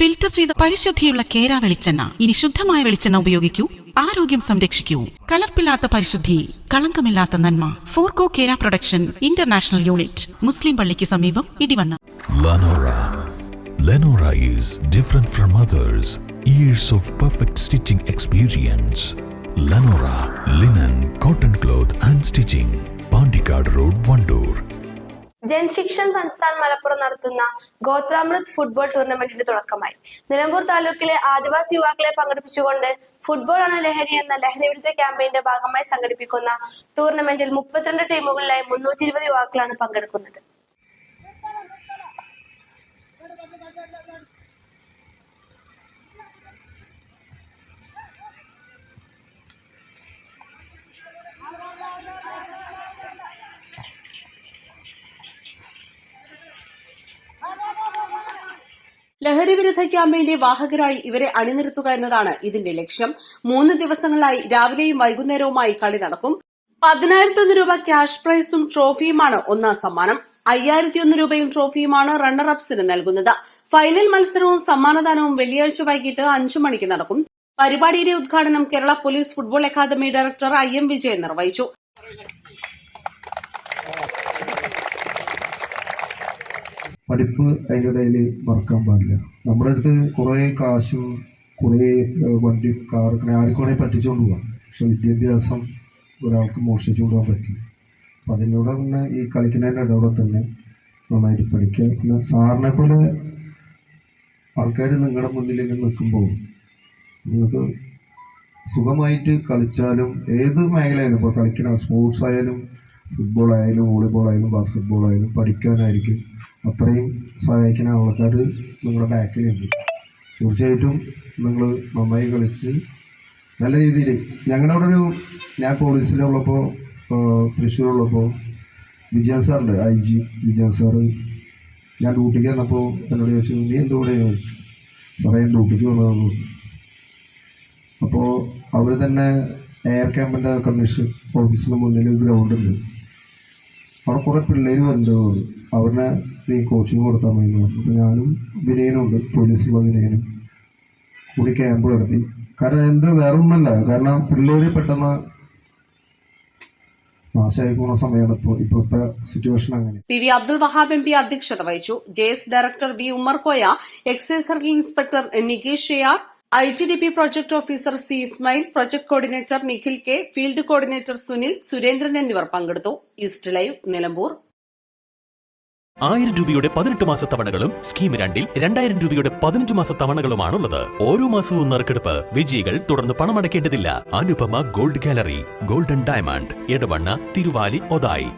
Filter ചെയ്ത പരിശുദ്ധിയുള്ള കേര വെളിച്ചെണ്ണ. ഇനി ശുദ്ധമായ വെളിച്ചെണ്ണ ഉപയോഗിക്കൂ, ആരോഗ്യം സംരക്ഷിക്കൂ. കലർപ്പില്ലാത്ത പരിശുദ്ധി, കളങ്കമില്ലാത്ത നന്മ. ഫോർകോ കേര പ്രൊഡക്ഷൻ ഇന്റർനാഷണൽ യൂണിറ്റ്, മുസ്ലിം പള്ളിക്ക് സമീപം, Edivanna. Lenora is different from others. Years of perfect stitching experience. Lenora linen, cotton cloth and stitching. Pandikad Road, Vandoor. Jan Shikshan Sansthan Malappuram നടത്തുന്ന ഗോത്രാമൃത് ഫുട്ബോൾ ടൂർണമെന്റിന് തുടക്കമായി. നിലമ്പൂർ താലൂക്കിലെ ആദിവാസി യുവാക്കളെ പങ്കെടുപ്പിച്ചുകൊണ്ട് ഫുട്ബോൾ ആണ് ലഹരി എന്ന ലഹരി വിരുദ്ധ ക്യാമ്പയിന്റെ ഭാഗമായി സംഘടിപ്പിക്കുന്ന ടൂർണമെന്റിൽ 32 ടീമുകളിലായി 320 യുവാക്കളാണ് പങ്കെടുക്കുന്നത്. ലഹരി വിരുദ്ധ ക്യാമ്പയിന്റെ വാഹകരായി ഇവരെ അണിനിരത്തുക എന്നതാണ് ഇതിന്റെ ലക്ഷ്യം. 3 ദിവസങ്ങളായി രാവിലെയും വൈകുന്നേരവുമായി കളി നടക്കും. 10,001 രൂപ ക്യാഷ് പ്രൈസും ട്രോഫിയുമാണ് ഒന്നാം സമ്മാനം. 5,001 രൂപയും ട്രോഫിയുമാണ് റണ്ണറപ്സിന് നൽകുന്നത്. ഫൈനൽ മത്സരവും സമ്മാനദാനവും വെള്ളിയാഴ്ച വൈകിട്ട് 5 മണിക്ക് നടക്കും. പരിപാടിയുടെ ഉദ്ഘാടനം Kerala police football academy director IM Vijayan നിർവഹിച്ചു. പഠിപ്പ് അതിൻ്റെ ഇടയിൽ മറക്കാൻ പാടില്ല. നമ്മുടെ അടുത്ത് കുറേ കാശും കുറേ വണ്ടി കാറൊക്കെ ആർക്കുവേണേൽ പറ്റിച്ചുകൊണ്ട് പോകാം. പക്ഷെ വിദ്യാഭ്യാസം ഒരാൾക്ക് മോഷ്ടിച്ചു കൊണ്ടുപോകാൻ പറ്റില്ല. അപ്പം അതിലൂടെ തന്നെ ഈ കളിക്കുന്നതിൻ്റെ ഇടകൂടെ തന്നെ നന്നായിട്ട് പഠിക്കുക. പിന്നെ സാറിനെ പോലെ ആൾക്കാർ നിങ്ങളുടെ മുന്നിൽ ഇങ്ങനെ നിൽക്കുമ്പോൾ നിങ്ങൾക്ക് സുഖമായിട്ട് കളിച്ചാലും ഏത് മേഖലയായാലും, ഇപ്പോൾ കളിക്കുന്ന സ്പോർട്സ് ആയാലും ഫുട്ബോൾ ആയാലും വോളിബോൾ ആയാലും ബാസ്കറ്റ്ബോൾ ആയാലും പഠിക്കാനായിരിക്കും അത്രയും സഹായിക്കുന്ന ആൾക്കാർ നിങ്ങളുടെ ബാക്കിലുണ്ട്. തീർച്ചയായിട്ടും നിങ്ങൾ നന്നായി കളിച്ച് നല്ല രീതിയിൽ ഞങ്ങളുടെ അവിടെ ഞാൻ പോലീസിലുള്ളപ്പോൾ തൃശ്ശൂരുള്ളപ്പോൾ വിജയൻ സാറുണ്ട്, IG വിജയൻ സാറ്. ഞാൻ ഡ്യൂട്ടിക്ക് വന്നപ്പോൾ എന്നോട് ചോദിച്ചു, നീ എന്തുകൂടെ ചോദിച്ചു. സാറേ ഞാൻ ഡ്യൂട്ടിക്ക് വന്നതെന്ന്. അപ്പോൾ അവർ തന്നെ എയർ ക്യാമ്പിൻ്റെ കമ്മീഷൻ ഓഫീസിന് മുന്നിൽ ഗ്രൗണ്ട് ഉണ്ട്, അവിടെ കുറേ പിള്ളേർ വരുന്നുണ്ട്, അവരെ നീ കോച്ചിങ് കൊടുത്താൽ മതി എന്ന് പറഞ്ഞു. അപ്പോൾ ഞാനും വിനയനുണ്ട്, പോലീസുള്ള വിനയനും കൂടി ക്യാമ്പ് നടത്തി. കാരണം വേറെ ഒന്നല്ല, കാരണം പിള്ളേർ പെട്ടെന്ന് നാശമായി പോകുന്ന സമയമാണ് ഇപ്പോഴത്തെ സിറ്റുവേഷൻ. അങ്ങനെ PV അബ്ദുൾ വഹാബ് MP അധ്യക്ഷത വഹിച്ചു. JS director B Ummer Koya, excise circle inspector Nikesh AR, ITDP project officer C Ismail, project coordinator Nikhil K, field coordinator Sunil, Surendran എന്നിവർ പങ്കെടുത്തു. East live, Nilambur. 1000 രൂപയുടെ 18 മാസ തവണകളും സ്കീം 2ൽ 2000 രൂപയുടെ 15 മാസ തവണകളുമാണുള്ളത്. ഓരോ മാസവും നറുക്കെടുപ്പ്. വിജയികൾ തുടർന്ന് പണമടയ്ക്കേണ്ടതില്ല. Anupama gold gallery, golden diamond, Edavanna, Thiruvali, Othayi.